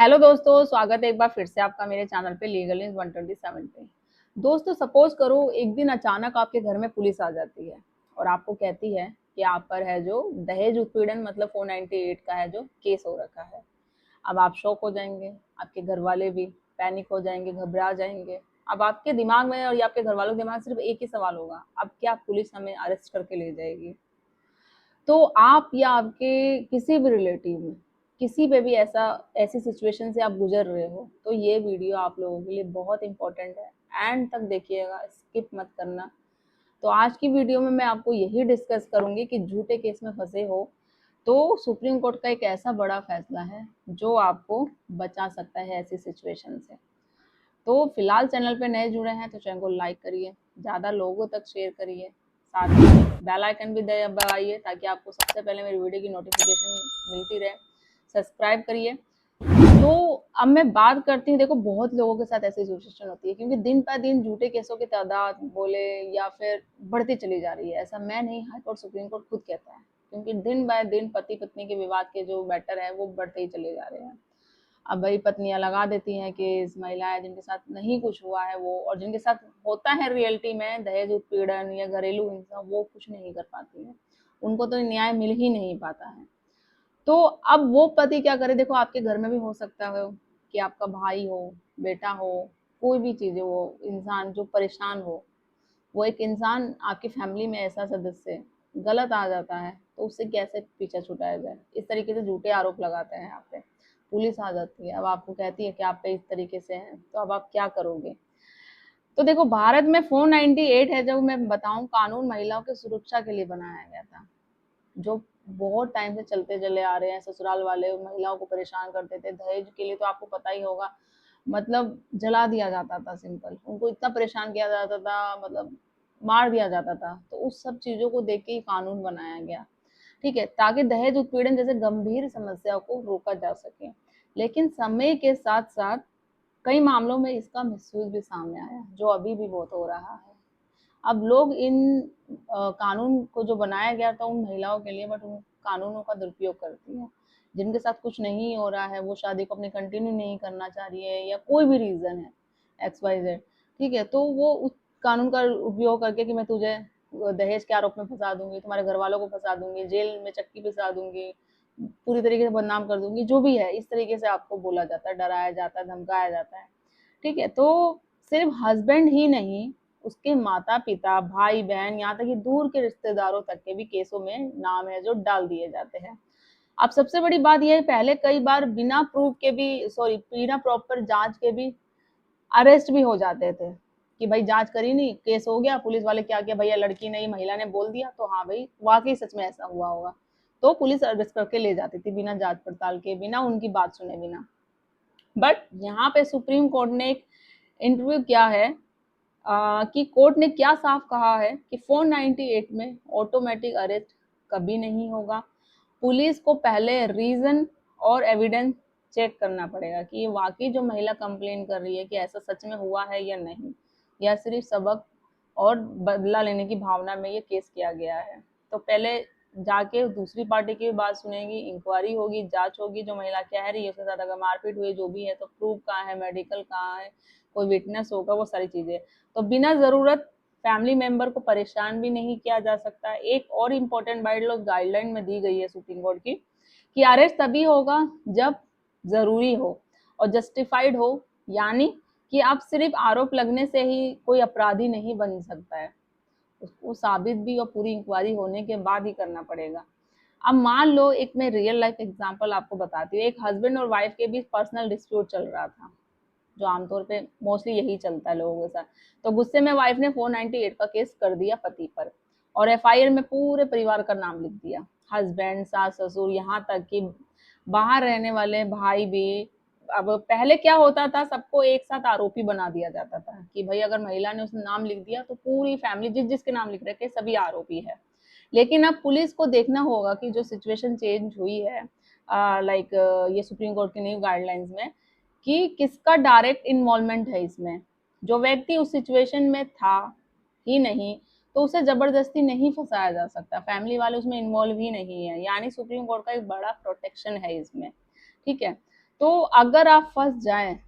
Hello दोस्तों, स्वागत है एक बार फिर से आपका मेरे चैनल पे लीगल न्यूज 127 पे। दोस्तों, सपोज करो एक दिन अचानक आपके घर में पुलिस आ जाती है और आपको कहती है कि आप पर है जो दहेज उत्पीड़न मतलब 498 का है जो केस हो रखा है। अब आप शॉक हो जाएंगे, आपके घर वाले भी पैनिक हो जाएंगे, घबरा जाएंगे। अब आपके दिमाग में और या आपके घर वालों के दिमाग में सिर्फ एक ही सवाल होगा, अब क्या पुलिस हमें अरेस्ट करके ले जाएगी? तो आप या आपके किसी भी रिलेटिव में किसी पे भी ऐसी सिचुएशन से आप गुजर रहे हो तो ये वीडियो आप लोगों के लिए बहुत इंपॉर्टेंट है। एंड तक देखिएगा, स्किप मत करना। तो आज की वीडियो में मैं आपको यही डिस्कस करूंगी कि झूठे केस में फंसे हो तो सुप्रीम कोर्ट का एक ऐसा बड़ा फैसला है जो आपको बचा सकता है ऐसी सिचुएशन से। तो फिलहाल चैनल पे नए जुड़े हैं तो चैनल को लाइक करिए, ज़्यादा लोगों तक शेयर करिए, साथ ही बेल आइकन भी दबाइए ताकि आपको सबसे पहले मेरी वीडियो की नोटिफिकेशन मिलती रहे। सब्सक्राइब करिए। तो अब मैं बात करती हूँ, देखो बहुत लोगों के साथ ऐसी सिचुएशन होती है क्योंकि दिन पर दिन झूठे केसों की तादाद बोले या फिर बढ़ती चली जा रही है। ऐसा मैं नहीं, हाई कोर्ट सुप्रीम कोर्ट खुद कहता है, क्योंकि दिन बाय दिन पति पत्नी के विवाद के जो मैटर है वो बढ़ते ही चले जा रहे हैं। अब भाई पत्नियां लगा देती हैं केस, महिलाएं जिनके साथ नहीं कुछ हुआ है वो, और जिनके साथ होता है रियलिटी में दहेज उत्पीड़न या घरेलू हिंसा, वो कुछ नहीं कर पाती है, उनको तो न्याय मिल ही नहीं पाता है। तो अब वो पति क्या करे? देखो आपके घर में भी हो सकता है कि आपका भाई हो, बेटा हो, कोई भी चीज है, वो इंसान जो परेशान हो, वो एक इंसान आपकी फैमिली में ऐसा सदस्य गलत आ जाता है तो उससे कैसे पीछा छुटाया जाए? इस तरीके से झूठे आरोप लगाते हैं आप पे, पुलिस आ जाती है, अब आपको कहती है कि आप पे इस तरीके से हैं, तो अब आप क्या करोगे? तो देखो भारत में 498 है, जब मैं बताऊं, कानून महिलाओं की सुरक्षा के लिए बनाया गया था, जो बहुत टाइम से चलते चले आ रहे हैं। ससुराल वाले महिलाओं को परेशान करते थे, दहेज के लिए तो आपको पता ही होगा, मतलब जला दिया जाता था, सिंपल उनको इतना परेशान किया जाता था, मतलब मार दिया जाता था। तो उस सब चीजों को देख के ही कानून बनाया गया, ठीक है, ताकि दहेज उत्पीड़न जैसे गंभीर समस्या को रोका जा सके। लेकिन समय के साथ साथ कई मामलों में इसका मिसयूज भी सामने आया, जो अभी भी बहुत हो रहा है। अब लोग इन कानून को जो बनाया गया था उन महिलाओं के लिए, बट उन कानूनों का दुरुपयोग करती है। जिनके साथ कुछ नहीं हो रहा है, वो शादी को अपने कंटिन्यू नहीं करना चाह रही है या कोई भी रीजन है, XYZ, ठीक है, तो वो उस कानून का उपयोग करके कि मैं तुझे दहेज के आरोप में फंसा दूंगी, तुम्हारे घर वालों को फंसा दूंगी, जेल में चक्की पिसा दूंगी, पूरी तरीके से बदनाम कर दूंगी, जो भी है इस तरीके से आपको बोला जाता है, डराया जाता है, धमकाया जाता है, ठीक है। तो सिर्फ हस्बैंड ही नहीं, उसके माता पिता, भाई बहन, यहाँ तक कि दूर के रिश्तेदारों तक के भी केसों में नाम है जो डाल दिए जाते हैं। अब सबसे बड़ी बात यह है, पहले कई बार बिना प्रूफ के भी, सॉरी, बिना प्रॉपर जांच के भी अरेस्ट भी हो जाते थे कि भाई जांच करी नहीं, केस हो गया, पुलिस वाले क्या किया, भैया लड़की नहीं महिला ने बोल दिया तो हाँ भाई वाकई सच में ऐसा हुआ होगा, तो पुलिस अरेस्ट करके ले जाती थी बिना जांच पड़ताल के, बिना उनकी बात सुने बिना। बट यहाँ पे सुप्रीम कोर्ट ने एक इंटरव्यू किया है, कि कोर्ट ने क्या साफ कहा है कि 498 में ऑटोमेटिक अरेस्ट कभी नहीं होगा। पुलिस को पहले रीजन और एविडेंस चेक करना पड़ेगा कि ये वाकई जो महिला कंप्लेन कर रही है कि ऐसा सच में हुआ है या नहीं, या सिर्फ सबक और बदला लेने की भावना में ये केस किया गया है। तो पहले जाके दूसरी पार्टी की बात सुनेगी, इंक्वायरी होगी, जांच होगी, जो महिला कह रही है उसके साथ अगर मारपीट हुई जो भी है तो प्रूफ कहाँ है, मेडिकल कहाँ है, कोई विटनेस होगा, वो सारी चीजें। तो बिना जरूरत फैमिली मेंबर को परेशान भी नहीं किया जा सकता। एक और इम्पोर्टेंट बाइट लोग गाइडलाइन में दी गई है सुप्रीम कोर्ट की, कि अरेस्ट तभी होगा जब जरूरी हो और जस्टिफाइड हो, यानी कि आप सिर्फ आरोप लगने से ही कोई अपराधी नहीं बन सकता है, उसको साबित भी और पूरी इंक्वायरी होने के बाद ही करना पड़ेगा। अब मान लो, एक मैं रियल लाइफ एग्जांपल आपको बताती हूँ, एक हस्बैंड और वाइफ के बीच पर्सनल डिस्प्यूट चल रहा था, जो आमतौर पे मोस्टली यही चलता है लोगों के साथ। तो गुस्से में वाइफ ने 498 का केस कर दिया पति पर, और FIR में पूरे परिवार का नाम लिख दिया, हस्बैंड, सास, ससुर, यहाँ तक कि बाहर रहने वाले भाई भी। अब पहले क्या होता था, सबको एक साथ आरोपी बना दिया जाता था कि भाई अगर महिला ने उसने नाम लिख दिया तो पूरी फैमिली जिस जिसके नाम लिख रखे सभी आरोपी है। लेकिन अब पुलिस को देखना होगा कि जो सिचुएशन चेंज हुई है, लाइक ये सुप्रीम कोर्ट की न्यू गाइडलाइंस में, कि किसका डायरेक्ट इन्वॉल्वमेंट है इसमें। जो व्यक्ति उस सिचुएशन में था ही नहीं तो उसे जबरदस्ती नहीं फंसाया जा सकता, फैमिली वाले उसमें इन्वॉल्व ही नहीं है, यानी सुप्रीम कोर्ट का एक बड़ा प्रोटेक्शन है इसमें, ठीक है। तो अगर आप फंस जाएं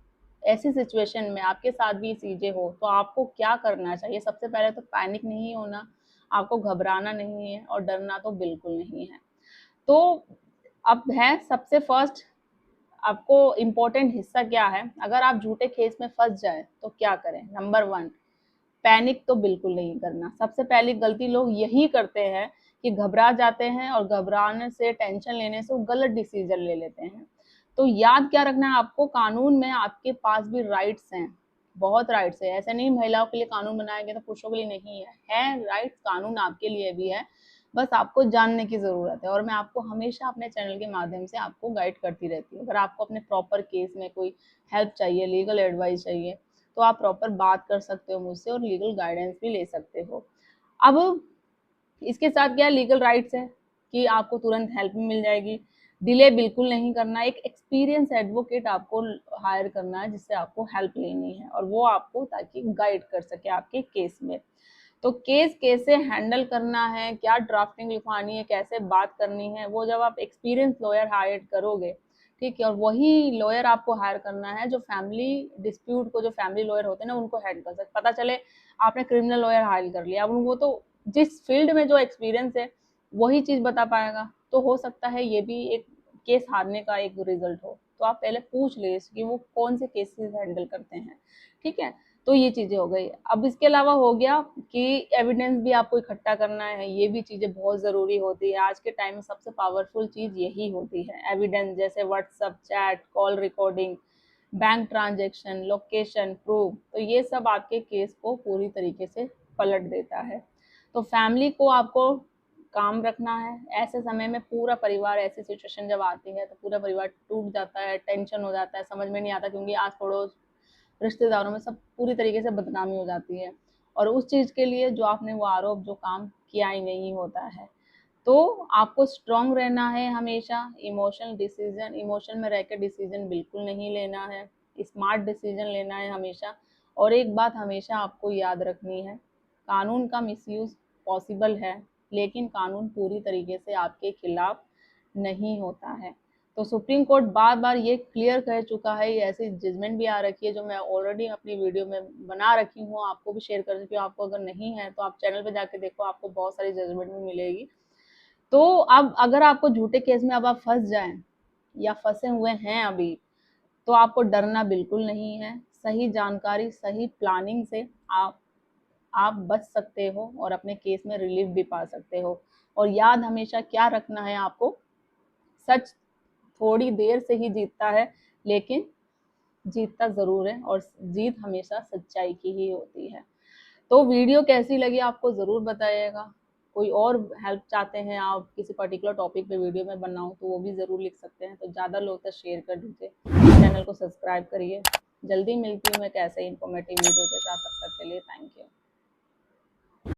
ऐसी सिचुएशन में, आपके साथ भी चीजें हो, तो आपको क्या करना चाहिए? सबसे पहले तो पैनिक नहीं होना, आपको घबराना नहीं है और डरना तो बिल्कुल नहीं है। तो अब है सबसे फर्स्ट, आपको इम्पोर्टेंट हिस्सा क्या है? अगर आप झूठे केस में फंस जाए तो क्या करें? नंबर वन, पैनिक तो बिल्कुल नहीं करना। सबसे पहली गलती लोग यही करते हैं कि घबरा जाते हैं और घबराने से, टेंशन लेने से वो गलत डिसीजन ले लेते हैं। तो याद क्या रखना है आपको, कानून में आपके पास भी राइट्स हैं, बहुत राइट्स है। ऐसे नहीं महिलाओं के लिए कानून बनाया गया तो पुरुषों के लिए नहीं है राइट्स, कानून आपके लिए भी है, बस आपको जानने की जरूरत है। और मैं आपको हमेशा अपने चैनल के माध्यम से आपको गाइड करती रहती हूँ। अगर आपको अपने प्रॉपर केस में कोई हेल्प चाहिए, लीगल एडवाइस चाहिए, तो आप प्रॉपर बात कर सकते हो मुझसे और लीगल गाइडेंस भी ले सकते हो। अब इसके साथ क्या लीगल राइट्स है कि आपको तुरंत हेल्प भी मिल जाएगी, डिले बिल्कुल नहीं करना, एक एक्सपीरियंस एडवोकेट आपको हायर करना है जिससे आपको हेल्प लेनी है और वो आपको ताकि गाइड कर सके आपके केस में। तो केस कैसे हैंडल करना है, क्या ड्राफ्टिंग लिखवानी है, कैसे बात करनी है, वो जब आप एक्सपीरियंस लॉयर हायर करोगे, ठीक है, और वही लॉयर आपको हायर करना है जो फैमिली डिस्प्यूट को, जो फैमिली लॉयर होते हैं ना, उनको हैंडल कर सकते। पता चले आपने क्रिमिनल लॉयर हायर कर लिया, अब वो तो जिस फील्ड में जो एक्सपीरियंस है वही चीज बता पाएगा, तो हो सकता है ये भी एक केस हारने का एक रिजल्ट हो। तो आप पहले पूछ ले कि वो कौन से केसेस हैंडल करते हैं, ठीक है। तो ये चीजें हो गई। अब इसके अलावा हो गया कि एविडेंस भी आपको इकट्ठा करना है, ये भी चीजें बहुत जरूरी होती है। आज के टाइम में सबसे पावरफुल चीज यही होती है एविडेंस, जैसे WhatsApp chat, call recording, bank transaction, location proof. तो ये सब आपके केस को पूरी तरीके से पलट देता है। तो फैमिली को आपको काम रखना है। ऐसे समय में पूरा परिवार, ऐसी सिचुएशन जब आती है तो पूरा परिवार टूट जाता है, टेंशन हो जाता है, समझ में नहीं आता, क्योंकि आस पड़ोस रिश्तेदारों में सब पूरी तरीके से बदनामी हो जाती है और उस चीज के लिए जो आपने वो आरोप, जो काम किया ही नहीं होता है। तो आपको स्ट्रांग रहना है हमेशा। इमोशन में रहकर डिसीजन बिल्कुल नहीं लेना है, स्मार्ट डिसीजन लेना है हमेशा। और एक बात हमेशा आपको याद रखनी है, कानून का मिसयूज पॉसिबल है, लेकिन कानून पूरी तरीके से आपके खिलाफ नहीं होता है। तो सुप्रीम कोर्ट बार बार ये क्लियर कह चुका है, ये ऐसी जजमेंट भी आ रखी है जो मैं ऑलरेडी अपनी वीडियो में बना रखी हूँ, आपको भी शेयर कर चुकी हूँ। आपको अगर नहीं है तो आप चैनल पे जाके देखो, आपको बहुत सारी जजमेंट भी मिलेगी। तो अब अगर आपको झूठे केस में अब आप फंस जाएं या फंसे हुए हैं अभी, तो आपको डरना बिल्कुल नहीं है। सही जानकारी, सही प्लानिंग से आप बच सकते हो और अपने केस में रिलीफ भी पा सकते हो। और याद हमेशा क्या रखना है आपको, सच थोड़ी देर से ही जीतता है, लेकिन जीतता जरूर है और जीत हमेशा सच्चाई की ही होती है। तो वीडियो कैसी लगी आपको ज़रूर बताइएगा। कोई और हेल्प चाहते हैं आप, किसी पर्टिकुलर टॉपिक पे वीडियो में बनाऊं, तो वो भी ज़रूर लिख सकते हैं। तो ज़्यादा लोग तक शेयर कर दीजिए, चैनल को सब्सक्राइब करिए। जल्दी मिलती हूँ मैं एक ऐसे इन्फॉर्मेटिव वीडियो के साथ, तब तक के लिए थैंक यू।